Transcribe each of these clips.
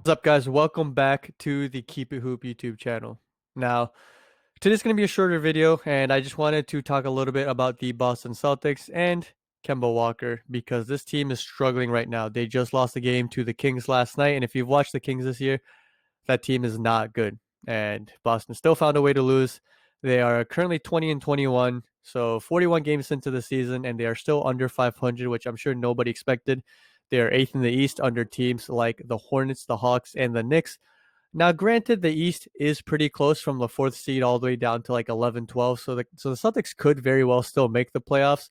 What's up, guys? Welcome back to the Keep It Hoop YouTube channel. Now, today's going to be a shorter video, and I just wanted to talk a little bit about the Boston Celtics and Kemba Walker because this team is struggling right now. They just lost the game to the Kings last night, and if you've watched the Kings this year, that team is not good. And Boston still found a way to lose. They are currently 20 and 21, so 41 games into the season, and they are still under 500, which I'm sure nobody expected. They are eighth in the East under teams like the Hornets, the Hawks, and the Knicks. Now, granted, the East is pretty close from the fourth seed all the way down to like 11, 12. So the Celtics could very well still make the playoffs.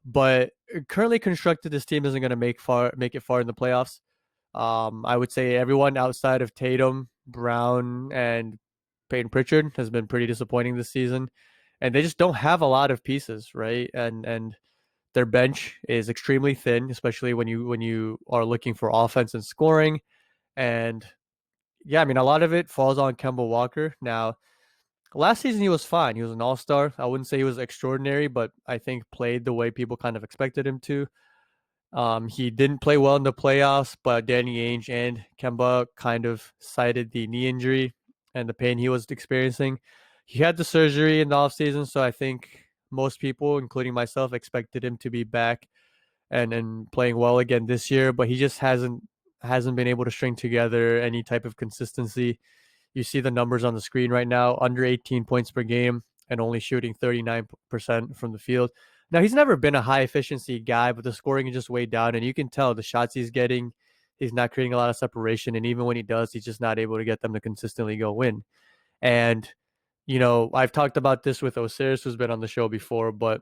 But currently constructed, this team isn't going to make it far in the playoffs. I would say everyone outside of Tatum, Brown, and Peyton Pritchard has been pretty disappointing this season, and they just don't have a lot of pieces, right? And their bench is extremely thin, especially when you are looking for offense and scoring. And yeah, I mean a lot of it falls on Kemba Walker. Now, last season he was fine. He was an all-star. I wouldn't say he was extraordinary, but I think played the way people kind of expected him to. He didn't play well in the playoffs, but Danny Ainge and Kemba kind of cited the knee injury and the pain he was experiencing. He had the surgery in the offseason, so I think most people, including myself, expected him to be back and playing well again this year, but he just hasn't been able to string together any type of consistency. You see the numbers on the screen right now, under 18 points per game and only shooting 39% from the field. Now, he's never been a high efficiency guy, but the scoring is just way down. And you can tell the shots he's getting, he's not creating a lot of separation. And even when he does, he's just not able to get them to consistently go in. And, I've talked about this with Osiris, who's been on the show before, but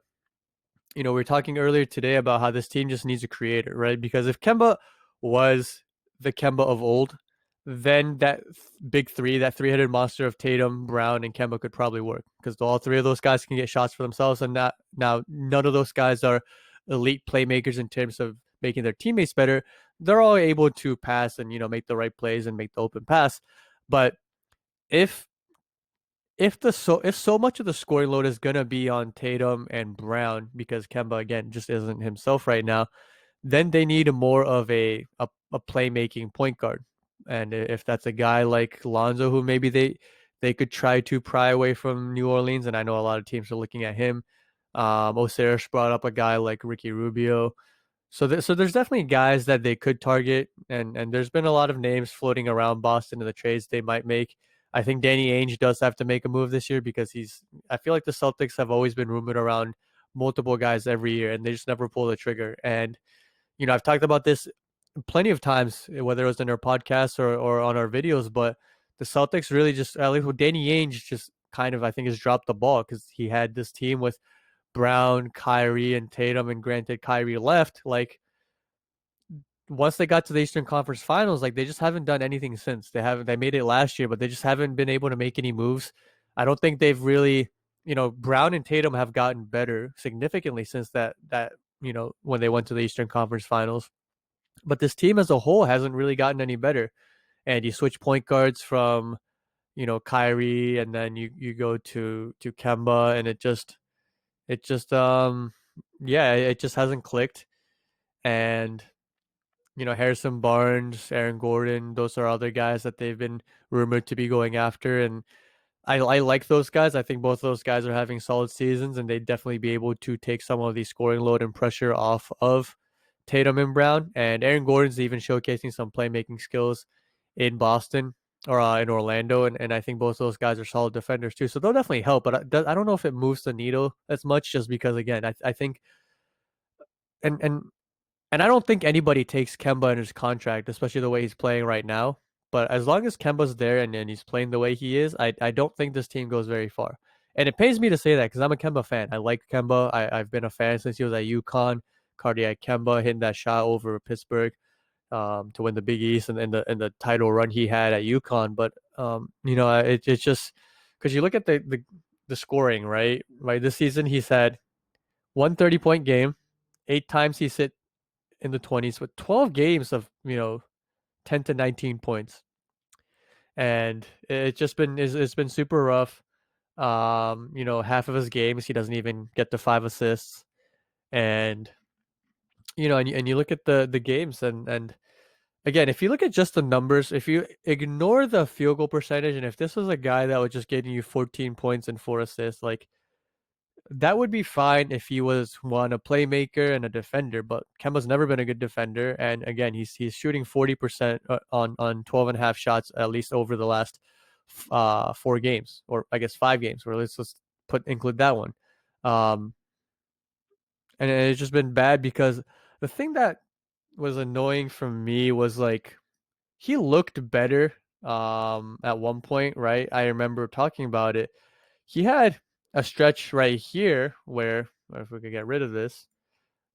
we were talking earlier today about how this team just needs a creator, right? Because if Kemba was the Kemba of old, then that big three, that three-headed monster of Tatum, Brown, and Kemba could probably work because all three of those guys can get shots for themselves. And now none of those guys are elite playmakers in terms of making their teammates better. They're all able to pass and make the right plays and make the open pass. But if if so much of the scoring load is gonna be on Tatum and Brown because Kemba again just isn't himself right now, then they need more of a playmaking point guard. And if that's a guy like Lonzo, who maybe they could try to pry away from New Orleans, and I know a lot of teams are looking at him. Osiris brought up a guy like Ricky Rubio. So there's definitely guys that they could target, and there's been a lot of names floating around Boston in the trades they might make. I think Danny Ainge does have to make a move this year because I feel like the Celtics have always been rumored around multiple guys every year, and they just never pull the trigger. And I've talked about this plenty of times, whether it was in our podcasts or on our videos, but the Celtics really just, at least with Danny Ainge, just kind of, I think, has dropped the ball because he had this team with Brown, Kyrie, and Tatum, and granted, Kyrie left. Like, once they got to the Eastern Conference Finals, like they just haven't done anything since. They made it last year, but they just haven't been able to make any moves. I don't think they've really, Brown and Tatum have gotten better significantly since that when they went to the Eastern Conference Finals. But this team as a whole hasn't really gotten any better. And you switch point guards from, Kyrie, and then you go to Kemba, and it just yeah, it just hasn't clicked. And Harrison Barnes, Aaron Gordon, those are other guys that they've been rumored to be going after. And I like those guys. I think both of those guys are having solid seasons, and they'd definitely be able to take some of the scoring load and pressure off of Tatum and Brown. And Aaron Gordon's even showcasing some playmaking skills in Boston or in Orlando. And I think both of those guys are solid defenders too. So they'll definitely help. But I don't know if it moves the needle as much just because, again, I think, and, and and I don't think anybody takes Kemba in his contract, especially the way he's playing right now. But as long as Kemba's there and he's playing the way he is, I don't think this team goes very far. And it pains me to say that because I'm a Kemba fan. I like Kemba. I've been a fan since he was at UConn. Cardiac Kemba hitting that shot over Pittsburgh to win the Big East and the title run he had at UConn. But it's just because you look at the scoring, right? Right, this season he's had 130-point game, 8 times he's hit in the 20s with 12 games of 10 to 19 points, and it's been super rough. Half of his games he doesn't even get to 5 assists. And and you look at the games, and again, if you look at just the numbers, if you ignore the field goal percentage, and if this was a guy that was just getting you 14 points and 4 assists, like that would be fine if he was a playmaker and a defender. But Kemba's never been a good defender, and again, he's shooting 40% on 12 and a half shots at least over the last 4 games, or I guess 5 games. Or let's just include that one. Um, and it's just been bad because the thing that was annoying for me was like he looked better at one point, right? I remember talking about it. He had a stretch right here where, if we could get rid of this,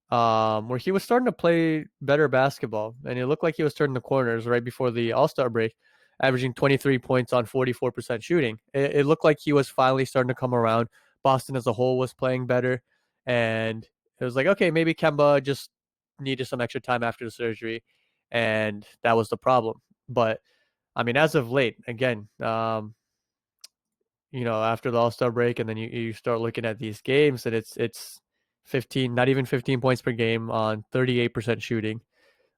where he was starting to play better basketball, and it looked like he was turning the corners right before the All-Star break, averaging 23 points on 44% shooting. It looked like he was finally starting to come around. Boston as a whole was playing better, and it was like, okay, maybe Kemba just needed some extra time after the surgery, and that was the problem. But I mean, as of late, again, after the All-Star break, and then you start looking at these games, and it's 15, not even 15 points per game on 38% shooting,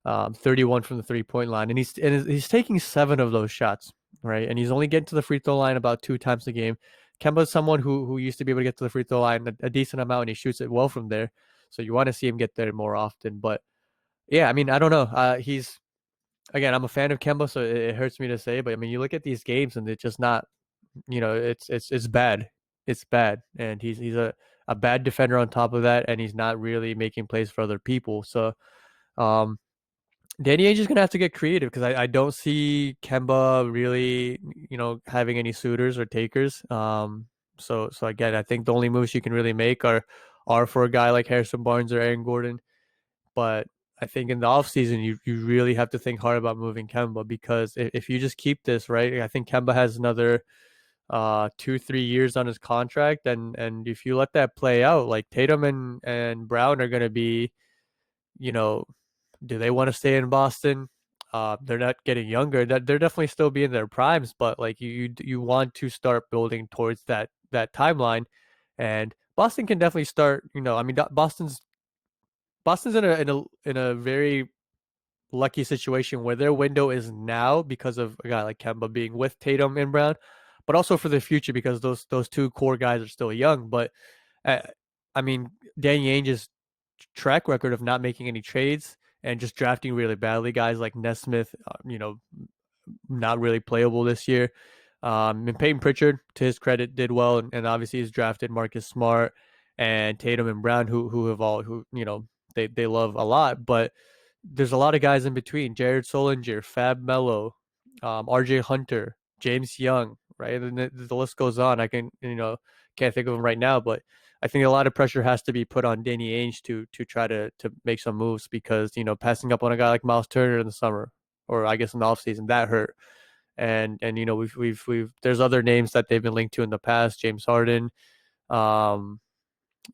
31 from the 3-point line, and he's taking 7 of those shots, right? And he's only getting to the free throw line about 2 times a game. Kemba is someone who used to be able to get to the free throw line a decent amount, and he shoots it well from there. So you want to see him get there more often. But yeah, I mean, I don't know. He's again, I'm a fan of Kemba, so it hurts me to say, but I mean, you look at these games, and it's just not, it's bad. It's bad, and he's a bad defender on top of that, and he's not really making plays for other people. So, um, Danny Ainge is gonna have to get creative because I don't see Kemba really, having any suitors or takers. So again, I think the only moves you can really make are for a guy like Harrison Barnes or Aaron Gordon. But I think in the offseason, you really have to think hard about moving Kemba, because if you just keep this, right, I think Kemba has another 2-3 years on his contract, and if you let that play out, like Tatum and Brown are going to be, you know do they want to stay in Boston? They're not getting younger. That they're definitely still be in their primes, but like you want to start building towards that timeline, and Boston can definitely start. I mean, Boston's in a very lucky situation where their window is now because of a guy like Kemba being with Tatum and Brown, but also for the future because those two core guys are still young. But uh, I mean, Danny Ainge's track record of not making any trades and just drafting really badly, guys like Nesmith, not really playable this year. And Peyton Pritchard, to his credit, did well, and obviously he's drafted Marcus Smart and Tatum and Brown, who have all who they love a lot, but there's a lot of guys in between: Jared Solinger, Fab Mello, R.J. Hunter, James Young, right? And the list goes on. I can't think of them right now, but I think a lot of pressure has to be put on Danny Ainge to try to make some moves, because passing up on a guy like Miles Turner in the summer, or I guess in the offseason, that hurt. And we've there's other names that they've been linked to in the past, James Harden, um,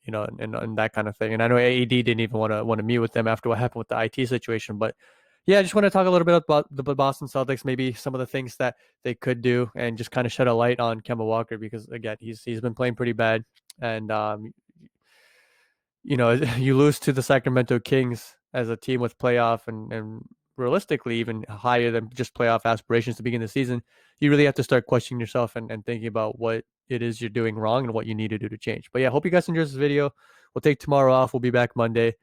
and that kind of thing. And I know AED didn't even want to meet with them after what happened with the IT situation. But yeah, I just want to talk a little bit about the Boston Celtics, maybe some of the things that they could do, and just kind of shed a light on Kemba Walker, because again, he's been playing pretty bad, and you lose to the Sacramento Kings as a team with playoff and realistically even higher than just playoff aspirations to begin the season. You really have to start questioning yourself and thinking about what it is you're doing wrong and what you need to do to change. But yeah, hope you guys enjoyed this video. We'll take tomorrow off. We'll be back Monday.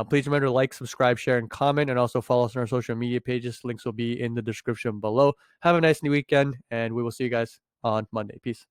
Please remember to like, subscribe, share, and comment, and also follow us on our social media pages. Links will be in the description below. Have a nice new weekend, and we will see you guys on Monday. Peace.